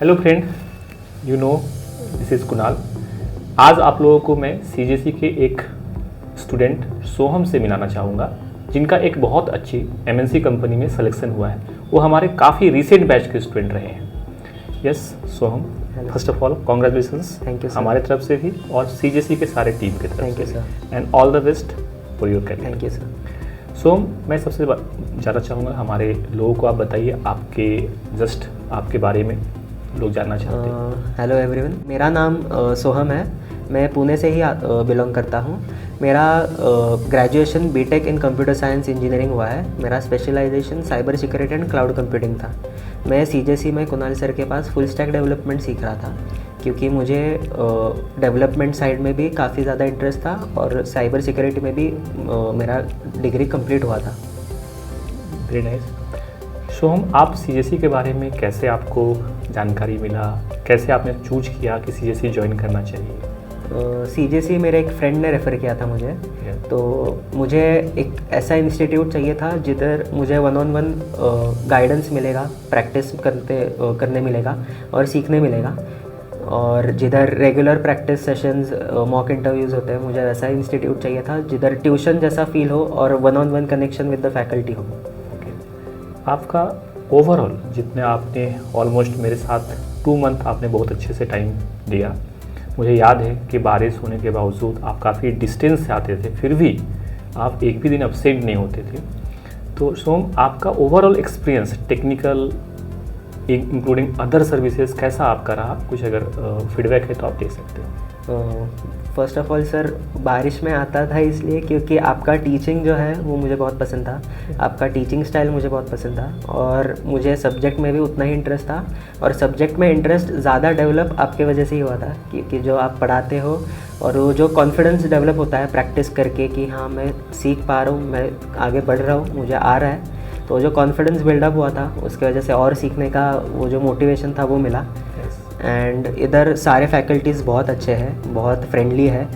Hello friend, you know this is Kunal. आज आप लोगों को मैं सीजेसी के एक स्टूडेंट सोहम से मिलाना चाहूँगा, जिनका एक बहुत अच्छी एमएनसी कंपनी में सिलेक्शन हुआ है। वो हमारे काफ़ी रिसेंट बैच के स्टूडेंट रहे हैं। Yes Soham, first of all congratulations thank you हमारे तरफ से भी और सीजेसी के सारे टीम की तरफ थैंक से you sir. And all the best for your career. Thank you sir. Soham, मैं सबसे ज़्यादा चाहूँगा हमारे लोगों को आप बताइए आपके जस्ट आपके बारे में लोग जानना चाहते हैं। हेलो एवरीवन, मेरा नाम सोहम है। मैं पुणे से ही बिलोंग करता हूँ। मेरा graduation BTech in computer science engineering हुआ है। मेरा specialisation cyber security and cloud computing था। मैं सीजेसी में कुणाल सर के पास फुल स्टैक डेवलपमेंट सीख रहा था, क्योंकि मुझे डेवलपमेंट साइड में भी काफ़ी ज़्यादा इंटरेस्ट था और साइबर सिक्योरिटी में भी मेरा डिग्री कंप्लीट हुआ था। Very nice. सोहम, आप सीजेसी के बारे में कैसे आपको जानकारी मिला, कैसे आपने चूज किया कि सीजेसी ज्वाइन करना चाहिए? सीजेसी मेरे एक फ्रेंड ने रेफ़र किया था मुझे। तो मुझे एक ऐसा इंस्टीट्यूट चाहिए था जिधर मुझे 1-on-1 गाइडेंस मिलेगा, प्रैक्टिस करने मिलेगा और सीखने मिलेगा, और जिधर regular practice sessions, mock interviews होते हैं। मुझे वैसा इंस्टीट्यूट चाहिए था जिधर ट्यूशन जैसा फील हो और 1-on-1 connection with the faculty हो। आपका ओवरऑल जितने आपने ऑलमोस्ट मेरे साथ 2 मंथ आपने बहुत अच्छे से टाइम दिया। मुझे याद है कि बारिश होने के बावजूद आप काफ़ी डिस्टेंस से आते थे, फिर भी आप एक भी दिन एब्सेंट नहीं होते थे। तो सोहम, आपका overall experience technical including other services कैसा आपका रहा? कुछ अगर फीडबैक है तो आप दे सकते हो। फर्स्ट ऑफ ऑल सर, बारिश में आता था इसलिए क्योंकि आपका टीचिंग जो है वो मुझे बहुत पसंद था। आपका टीचिंग स्टाइल मुझे बहुत पसंद था और मुझे सब्जेक्ट में भी उतना ही इंटरेस्ट था। और सब्जेक्ट में इंटरेस्ट ज़्यादा डेवलप आपके वजह से ही हुआ था, क्योंकि जो आप पढ़ाते हो और वो जो कॉन्फिडेंस डेवलप होता है प्रैक्टिस करके कि हाँ मैं सीख पा रहा हूँ, मैं आगे बढ़ रहा हूँ, मुझे आ रहा है, तो जो कॉन्फिडेंस बिल्डअप हुआ था उसकी वजह से और सीखने का वो जो मोटिवेशन था वो मिला। एंड इधर सारे फैकल्टीज़ बहुत अच्छे हैं, बहुत फ्रेंडली है।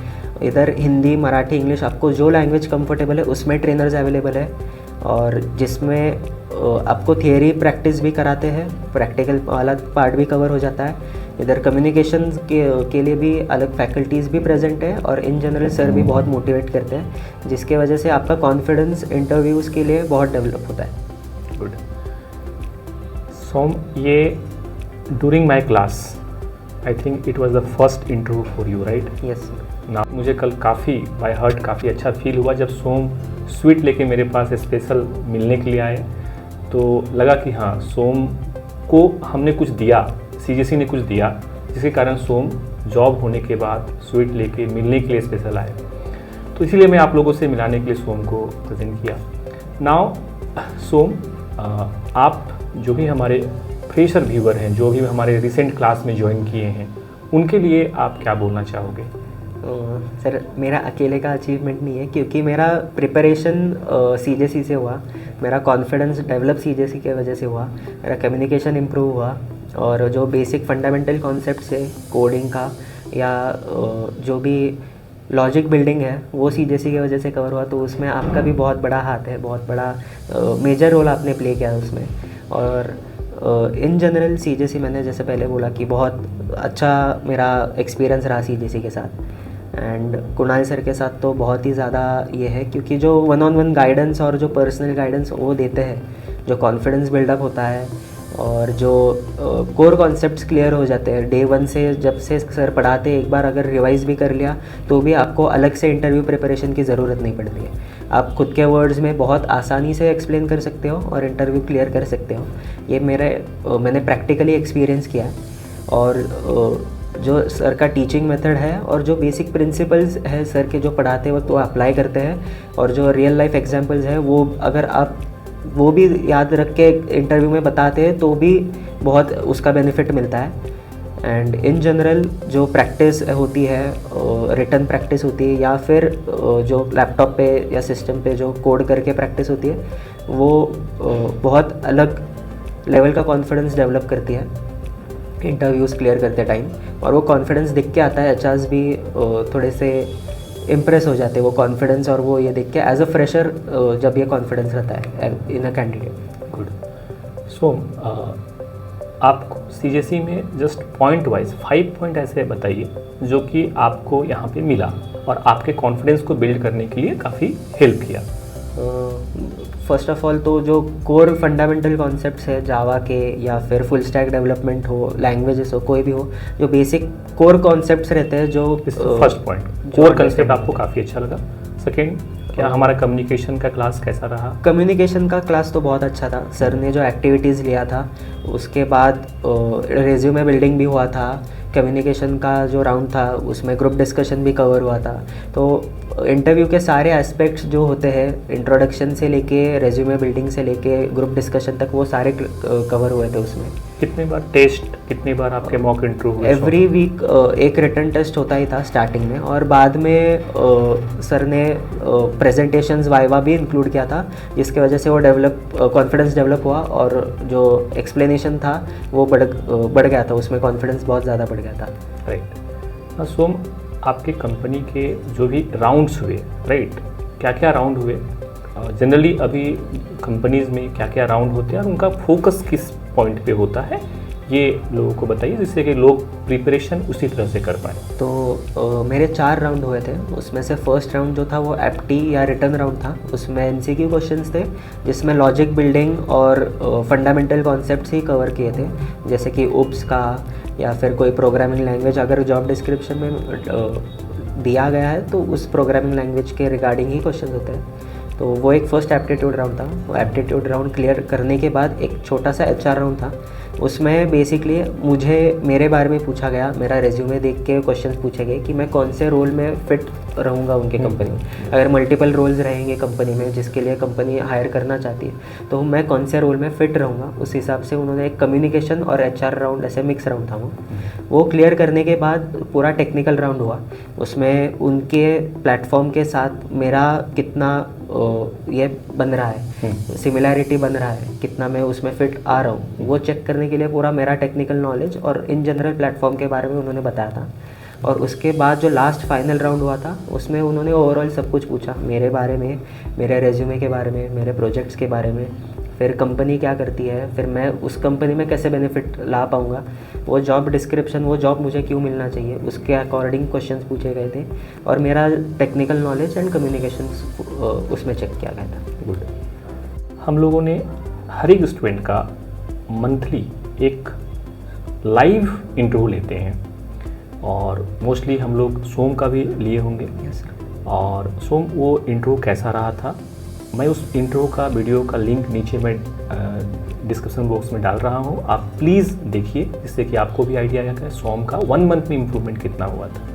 इधर हिंदी, मराठी, इंग्लिश, आपको जो लैंग्वेज कंफर्टेबल है उसमें ट्रेनर्स अवेलेबल है, और जिसमें आपको थियरी प्रैक्टिस भी कराते हैं, प्रैक्टिकल वाला पार्ट भी कवर हो जाता है। इधर कम्युनिकेशन के लिए भी अलग फैकल्टीज़ भी प्रेजेंट है, और इन जनरल सर भी बहुत मोटिवेट करते हैं, जिसके वजह से आपका कॉन्फिडेंस इंटरव्यूज़ के लिए बहुत डेवलप होता है। गुड। सोहम, ये during my class I think it was the first interview for you, right? Yes ना, मुझे कल काफ़ी बाय हार्ट काफ़ी अच्छा फील हुआ जब सोम स्वीट लेके मेरे पास स्पेशल मिलने के लिए आए। तो लगा कि हाँ, सोम को हमने कुछ दिया, सीजेसी ने कुछ दिया, जिसके कारण सोम जॉब होने के बाद स्वीट लेके मिलने के लिए स्पेशल आए। तो इसीलिए मैं आप लोगों से मिलाने के लिए सोम को प्रेजेंट किया। नाउ सोम, आप जो भी हमारे फ्रेशर व्यूअर हैं, जो भी हमारे रिसेंट क्लास में ज्वाइन किए हैं, उनके लिए आप क्या बोलना चाहोगे? सर, मेरा अकेले का अचीवमेंट नहीं है, क्योंकि मेरा प्रिपरेशन सीजेसी से हुआ, मेरा कॉन्फिडेंस डेवलप सीजेसी के वजह से हुआ, मेरा कम्युनिकेशन इम्प्रूव हुआ, और जो बेसिक फंडामेंटल कॉन्सेप्ट्स है कोडिंग का या जो भी लॉजिक बिल्डिंग है वो सीजेसी की वजह से कवर हुआ। तो उसमें आपका भी बहुत बड़ा हाथ है, बहुत बड़ा मेजर रोल आपने प्ले किया उसमें। और इन जनरल सीजेसी, मैंने जैसे पहले बोला कि बहुत अच्छा मेरा एक्सपीरियंस रहा सीजेसी के साथ। एंड कुणाल सर के साथ तो बहुत ही ज़्यादा ये है, क्योंकि जो 1-on-1 गाइडेंस और जो पर्सनल गाइडेंस वो देते हैं, जो कॉन्फिडेंस बिल्डअप होता है और जो कोर कॉन्सेप्ट्स क्लियर हो जाते हैं डे 1 से। जब से सर पढ़ाते हैं, एक बार अगर रिवाइज भी कर लिया तो भी आपको अलग से इंटरव्यू प्रिपरेशन की ज़रूरत नहीं पड़ती है। आप खुद के वर्ड्स में बहुत आसानी से एक्सप्लेन कर सकते हो और इंटरव्यू क्लियर कर सकते हो। ये मैंने प्रैक्टिकली एक्सपीरियंस किया है। और जो सर का टीचिंग मेथड है और जो बेसिक प्रिंसिपल्स है सर के जो पढ़ाते वक्त वो अप्लाई करते हैं, और जो रियल लाइफ एग्जांपल्स है वो अगर आप वो भी याद रख के इंटरव्यू में बताते हैं तो भी बहुत उसका बेनिफिट मिलता है। एंड इन जनरल जो प्रैक्टिस होती है, रिटन प्रैक्टिस होती है, या फिर जो लैपटॉप पे या सिस्टम पे जो कोड करके प्रैक्टिस होती है, वो बहुत अलग लेवल का कॉन्फिडेंस डेवलप करती है इंटरव्यूज़ क्लियर करते टाइम। और वो कॉन्फिडेंस दिख के आता है, एचआर्स भी थोड़े से इम्प्रेस हो जाते हैं वो कॉन्फिडेंस और वो ये देख के एज अ फ्रेशर जब ये कॉन्फिडेंस रहता है इन अ कैंडिडेट। गुड। सो आप CJC में जस्ट पॉइंट वाइज 5 पॉइंट ऐसे बताइए जो कि आपको यहाँ पे मिला और आपके कॉन्फिडेंस को बिल्ड करने के लिए काफ़ी हेल्प किया। फर्स्ट ऑफ ऑल तो जो कोर फंडामेंटल कॉन्सेप्ट्स है जावा के या फिर फुल स्टैक डेवलपमेंट हो, लैंग्वेजेस हो, कोई भी हो, जो बेसिक कोर कॉन्सेप्ट्स रहते हैं जो फर्स्ट पॉइंट कोर कॉन्सेप्ट आपको काफ़ी अच्छा लगा। सेकेंड, क्या हमारा कम्युनिकेशन का क्लास कैसा रहा? कम्युनिकेशन का क्लास तो बहुत अच्छा था। सर ने जो एक्टिविटीज़ लिया था उसके बाद रेज्यूमे बिल्डिंग भी हुआ था, कम्युनिकेशन का जो राउंड था उसमें ग्रुप डिस्कशन भी कवर हुआ था। तो इंटरव्यू के सारे एस्पेक्ट्स जो होते हैं, इंट्रोडक्शन से लेके रेज्यूमे बिल्डिंग से लेके ग्रुप डिस्कशन तक, वो सारे कवर हुए थे उसमें। कितने बार टेस्ट, कितने बार आपके मॉक इंटरव्यू हुए? एवरी वीक एक रिटन टेस्ट होता ही था स्टार्टिंग में, और बाद में सर ने प्रेजेंटेशंस वाइवा भी इंक्लूड किया था, जिसके वजह से वो कॉन्फिडेंस डेवलप हुआ और जो एक्सप्लेनेशन था वो बढ़ गया था, उसमें कॉन्फिडेंस बहुत ज़्यादा बढ़ गया था। राइट। सोम, आपके कंपनी के जो भी राउंड्स हुए, राइट, क्या क्या राउंड हुए? जनरली अभी कंपनीज़ में क्या क्या राउंड होते हैं और उनका फोकस किस पॉइंट पे होता है, ये लोगों को बताइए जिससे कि लोग प्रिपरेशन उसी तरह से कर पाए। तो मेरे 4 राउंड हुए थे। उसमें से फर्स्ट राउंड जो था वो एप्टी या रिटर्न राउंड था। उसमें MCQ क्वेश्चंस थे जिसमें लॉजिक बिल्डिंग और फंडामेंटल कॉन्सेप्ट्स ही कवर किए थे, जैसे कि उप्स का या फिर कोई प्रोग्रामिंग लैंग्वेज अगर जॉब डिस्क्रिप्शन में दिया गया है तो उस प्रोग्रामिंग लैंग्वेज के रिगार्डिंग ही क्वेश्चन होते हैं। तो वो एक फ़र्स्ट एप्टीट्यूड राउंड था। वो एप्टीट्यूड राउंड क्लियर करने के बाद एक छोटा सा HR राउंड था। उसमें बेसिकली मेरे बारे में पूछा गया, मेरा रेज्यूमे देख के क्वेश्चंस पूछे गए कि मैं कौन से रोल में फ़िट रहूँगा उनके कंपनी में। अगर मल्टीपल रोल्स रहेंगे कंपनी में जिसके लिए कंपनी हायर करना चाहती है तो मैं कौन से रोल में फ़िट रहूँगा, उस हिसाब से उन्होंने एक कम्युनिकेशन और HR राउंड, ऐसे मिक्स राउंड था वो क्लियर करने के बाद पूरा टेक्निकल राउंड हुआ। उसमें उनके प्लेटफॉर्म के साथ मेरा कितना ये बन रहा है, सिमिलैरिटी बन रहा है, कितना मैं उसमें फिट आ रहा हूँ, वो चेक करने के लिए पूरा मेरा टेक्निकल नॉलेज और इन जनरल प्लेटफॉर्म के बारे में उन्होंने बताया था। और उसके बाद जो लास्ट फाइनल राउंड हुआ था उसमें उन्होंने ओवरऑल सब कुछ पूछा, मेरे बारे में, मेरे रेज्यूमे के बारे में, मेरे प्रोजेक्ट्स के बारे में, फिर कंपनी क्या करती है, फिर मैं उस कंपनी में कैसे बेनिफिट ला पाऊँगा, वो जॉब डिस्क्रिप्शन, वो जॉब मुझे क्यों मिलना चाहिए, उसके अकॉर्डिंग क्वेश्चंस पूछे गए थे और मेरा टेक्निकल नॉलेज एंड कम्युनिकेशन उसमें चेक किया गया था। गुड। हम लोगों ने हर एक स्टूडेंट का मंथली एक लाइव इंटरव्यू लेते हैं और मोस्टली हम लोग सोम का भी लिए होंगे। Yes sir. और सोम, वो इंटरव्यू कैसा रहा था? मैं उस इंटरव्यू का वीडियो का लिंक नीचे में डिस्क्रिप्शन बॉक्स में डाल रहा हूँ, आप प्लीज़ देखिए जिससे कि आपको भी आइडिया आएगा सोम का 1 मंथ में इम्प्रूवमेंट कितना हुआ था।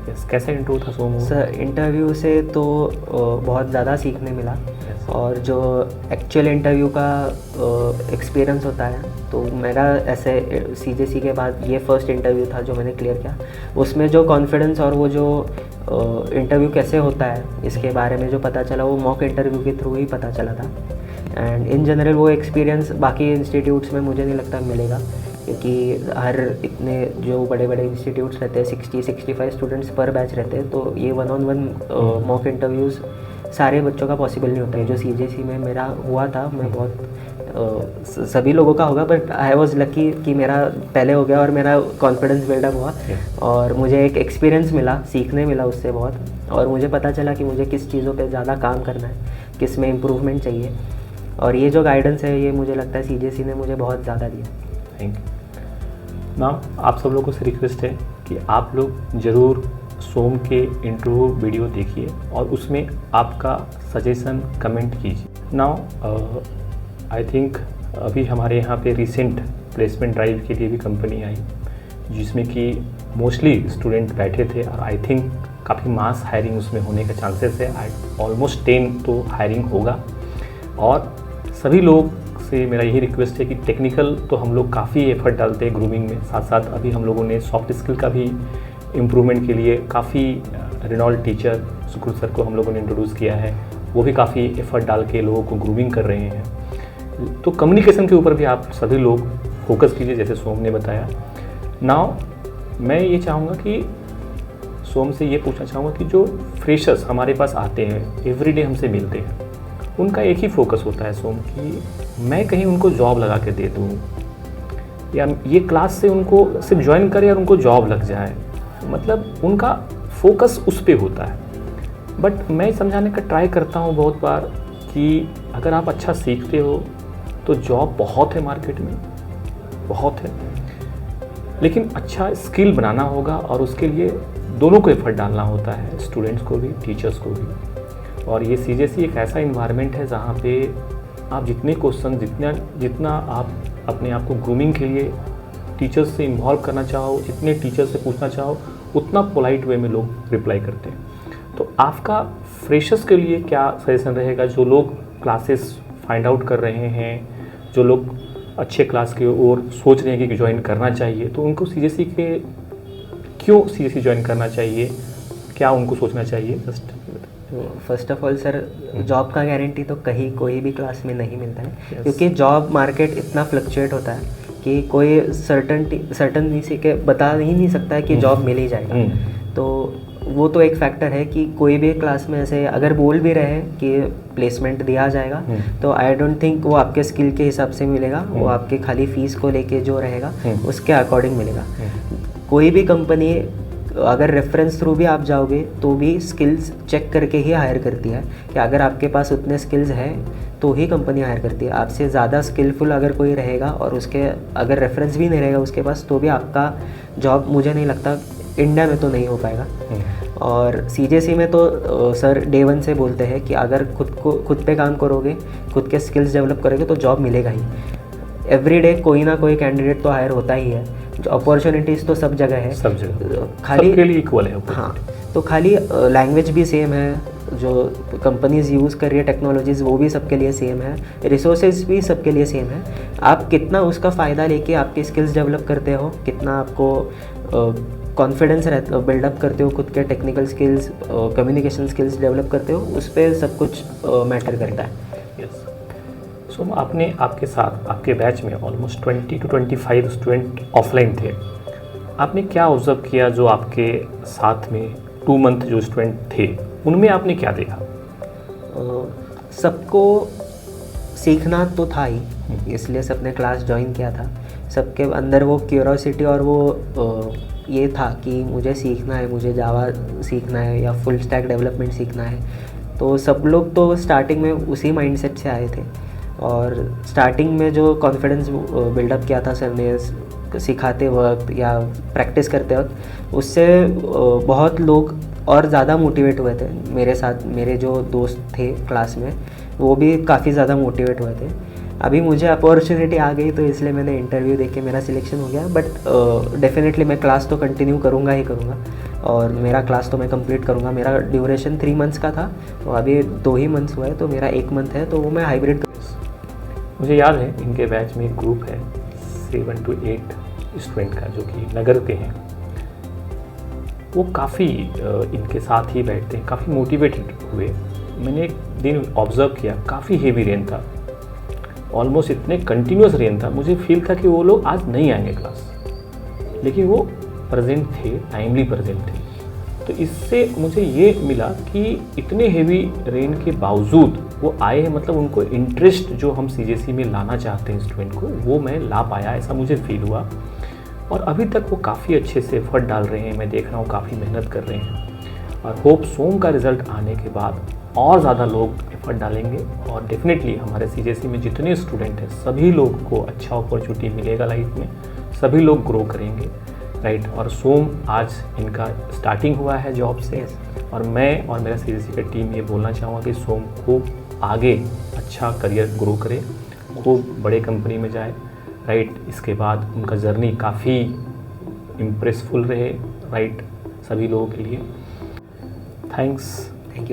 यस, कैसा इंटरव्यू था सोम? सर, इंटरव्यू से तो बहुत ज़्यादा सीखने मिला और जो एक्चुअल इंटरव्यू का एक्सपीरियंस होता है, तो मेरा ऐसे CJC के बाद ये फर्स्ट इंटरव्यू था जो मैंने क्लियर किया। उसमें जो कॉन्फिडेंस और वो जो इंटरव्यू कैसे होता है इसके बारे में जो पता चला वो मॉक इंटरव्यू के थ्रू ही पता चला था। एंड इन जनरल वो एक्सपीरियंस बाकी इंस्टीट्यूट्स में मुझे नहीं लगता मिलेगा, क्योंकि हर इतने जो बड़े बड़े इंस्टीट्यूट्स रहते हैं 60-65 स्टूडेंट्स पर बैच रहते हैं, तो ये 1-on-1 मॉक इंटरव्यूज़ सारे बच्चों का पॉसिबल नहीं होता है। जो CJC में मेरा हुआ था, मैं बहुत सभी लोगों का होगा बट आई वॉज लकी कि मेरा पहले हो गया और मेरा कॉन्फिडेंस बिल्डअप हुआ और मुझे एक एक्सपीरियंस मिला, सीखने मिला उससे बहुत, और मुझे पता चला कि मुझे किस चीज़ों पे ज़्यादा काम करना है, किस में इम्प्रूवमेंट चाहिए, और ये जो गाइडेंस है ये मुझे लगता है CJC ने मुझे बहुत ज़्यादा दिया। Thank you. ना आप सब लोगों से रिक्वेस्ट है कि आप लोग ज़रूर सोम के इंटरव्यू वीडियो देखिए और उसमें आपका सजेशन कमेंट कीजिए। नाउ आई थिंक अभी हमारे यहाँ पे रिसेंट प्लेसमेंट ड्राइव के लिए भी कंपनी आई जिसमें कि मोस्टली स्टूडेंट बैठे थे और आई थिंक काफ़ी मास हायरिंग उसमें होने का चांसेस है। ऑलमोस्ट 10 तो हायरिंग होगा और सभी लोग से मेरा यही रिक्वेस्ट है कि टेक्निकल तो हम लोग काफ़ी एफर्ट डालते हैं ग्रूमिंग में, साथ साथ अभी हम लोगों ने सॉफ्ट स्किल का भी इम्प्रूवमेंट के लिए काफ़ी रिनॉल्ड टीचर सुकृत सर को हम लोगों ने इंट्रोड्यूस किया है, वो भी काफ़ी एफर्ट डाल के लोगों को ग्रूमिंग कर रहे हैं। तो कम्युनिकेशन के ऊपर भी आप सभी लोग फोकस कीजिए जैसे सोम ने बताया। नाउ मैं ये चाहूँगा कि सोम से ये पूछना चाहूँगा कि जो फ्रेशर्स हमारे पास आते हैं, एवरीडे हमसे मिलते हैं, उनका एक ही फोकस होता है सोम कि मैं कहीं उनको जॉब लगा के दे दूँ, या ये क्लास से उनको सिर्फ ज्वाइन करें और उनको जॉब लग जाए, मतलब उनका फोकस उस पे होता है। बट मैं समझाने का ट्राई करता हूँ बहुत बार कि अगर आप अच्छा सीखते हो तो जॉब बहुत है मार्केट में, बहुत है, लेकिन अच्छा स्किल बनाना होगा और उसके लिए दोनों को एफर्ट डालना होता है, स्टूडेंट्स को भी, टीचर्स को भी। और ये सीजेसी एक ऐसा इन्वायरमेंट है जहाँ पे आप जितने क्वेश्चन, जितना आप अपने आप को ग्रूमिंग के लिए टीचर्स से इन्वॉल्व करना चाहो, जितने टीचर से पूछना चाहो, उतना पोलाइट वे में लोग रिप्लाई करते हैं। तो आपका फ्रेशर्स के लिए क्या सजेशन रहेगा, जो लोग क्लासेस फाइंड आउट कर रहे हैं, जो लोग अच्छे क्लास की ओर सोच रहे हैं कि ज्वाइन करना चाहिए, तो उनको सीजेसी के क्यों सीजेसी ज्वाइन करना चाहिए, क्या उनको सोचना चाहिए? First of all sir, job का गारंटी तो कहीं कोई भी क्लास में नहीं मिलता है, क्योंकि जॉब मार्केट इतना फ्लक्चुएट होता है कि कोई सर्टन से के बता ही नहीं सकता है कि जॉब मिल ही जाएगा। तो वो तो एक फैक्टर है कि कोई भी क्लास में ऐसे अगर बोल भी रहे कि प्लेसमेंट दिया जाएगा, तो आई डोंट थिंक वो आपके स्किल के हिसाब से मिलेगा, वो आपके खाली फीस को लेके जो रहेगा उसके अकॉर्डिंग मिलेगा। कोई भी कंपनी अगर रेफरेंस थ्रू भी आप जाओगे तो भी स्किल्स चेक करके ही हायर करती है, कि अगर आपके पास उतने स्किल्स हैं तो ही कंपनी हायर करती है। आपसे ज़्यादा स्किलफुल अगर कोई रहेगा और उसके अगर रेफरेंस भी नहीं रहेगा उसके पास, तो भी आपका जॉब मुझे नहीं लगता इंडिया में तो नहीं हो पाएगा। और सीजेसी में तो सर डे वन से बोलते हैं कि अगर खुद पे काम करोगे, खुद के स्किल्स डेवलप करोगे तो जॉब मिलेगा ही। एवरी डे कोई ना कोई कैंडिडेट तो हायर होता ही है, जो अपॉर्चुनिटीज़ तो सब जगह है, सब जगह खाली सबके लिए इक्वल है। हाँ, तो खाली लैंग्वेज भी सेम है, जो कंपनीज यूज़ कर रही है टेक्नोलॉजीज़ वो भी सबके लिए सेम है, रिसोर्सेज भी सबके लिए सेम है। आप कितना उसका फ़ायदा लेके आपके स्किल्स डेवलप करते हो, कितना आपको कॉन्फिडेंस बिल्डअप करते हो, खुद के technical skills, communication skills develop करते हो, उस पर सब कुछ मैटर करता है। सो आपने आपके साथ आपके बैच में ऑलमोस्ट 20 to 25 स्टूडेंट ऑफलाइन थे। आपने क्या ऑब्जर्व किया जो आपके साथ में 2 मंथ जो स्टूडेंट थे उनमें आपने क्या देखा? सबको सीखना तो था ही, इसलिए सबने क्लास ज्वाइन किया था। सबके अंदर वो क्यूरोसिटी और वो ये था कि मुझे सीखना है, मुझे जावा सीखना है या फुल स्टैक डेवलपमेंट सीखना है। तो सब लोग तो स्टार्टिंग में उसी माइंडसेट से आए थे, और स्टार्टिंग में जो कॉन्फिडेंस बिल्डअप किया था सर ने सिखाते वक्त या प्रैक्टिस करते वक्त, उससे बहुत लोग और ज़्यादा मोटिवेट हुए थे। मेरे साथ मेरे जो दोस्त थे क्लास में, वो भी काफ़ी ज़्यादा मोटिवेट हुए थे। अभी मुझे अपॉर्चुनिटी आ गई तो इसलिए मैंने इंटरव्यू देके मेरा सिलेक्शन हो गया, बट डेफिनेटली मैं क्लास तो कंटिन्यू करूँगा ही करूँगा, और मेरा क्लास तो मैं कंप्लीट करूँगा। मेरा ड्यूरेशन 3 मंथ्स का था, तो अभी 2 ही मंथ्स हुआ है, तो मेरा 1 मंथ है, तो वो मैं हाइब्रिड। मुझे याद है इनके बैच में एक ग्रुप है 7 to 8 स्टूडेंट का, जो कि नगर के हैं। वो काफ़ी इनके साथ ही बैठते हैं, काफ़ी मोटिवेटेड हुए। मैंने एक दिन ऑब्ज़र्व किया, काफ़ी हेवी रेन था, ऑलमोस्ट इतने कंटिन्यूस रेन था, मुझे फील था कि वो लोग आज नहीं आएंगे क्लास, लेकिन वो प्रेजेंट थे, टाइमली प्रेजेंट थे। तो इससे मुझे ये मिला कि इतने हेवी रेन के बावजूद वो आए हैं, मतलब उनको इंटरेस्ट जो हम सीजेसी में लाना चाहते हैं स्टूडेंट को, वो मैं ला पाया, ऐसा मुझे फील हुआ। और अभी तक वो काफ़ी अच्छे से एफर्ट डाल रहे हैं, मैं देख रहा हूँ काफ़ी मेहनत कर रहे हैं। और होप सोम का रिज़ल्ट आने के बाद और ज़्यादा लोग एफर्ट डालेंगे, और डेफिनेटली हमारे सीजेसी में जितने स्टूडेंट हैं सभी लोग को अच्छा अपॉर्चुनिटी मिलेगा लाइफ में, सभी लोग ग्रो करेंगे, राइट। और सोम आज इनका स्टार्टिंग हुआ है जॉब से, और मैं और मेरा सीजेसी का टीम ये बोलना चाहूँगा कि सोम खूब आगे अच्छा करियर ग्रो करे, खूब बड़े कंपनी में जाए, राइट। इसके बाद उनका जर्नी काफ़ी इम्प्रेसफुल रहे, राइट, सभी लोगों के लिए। Thank you.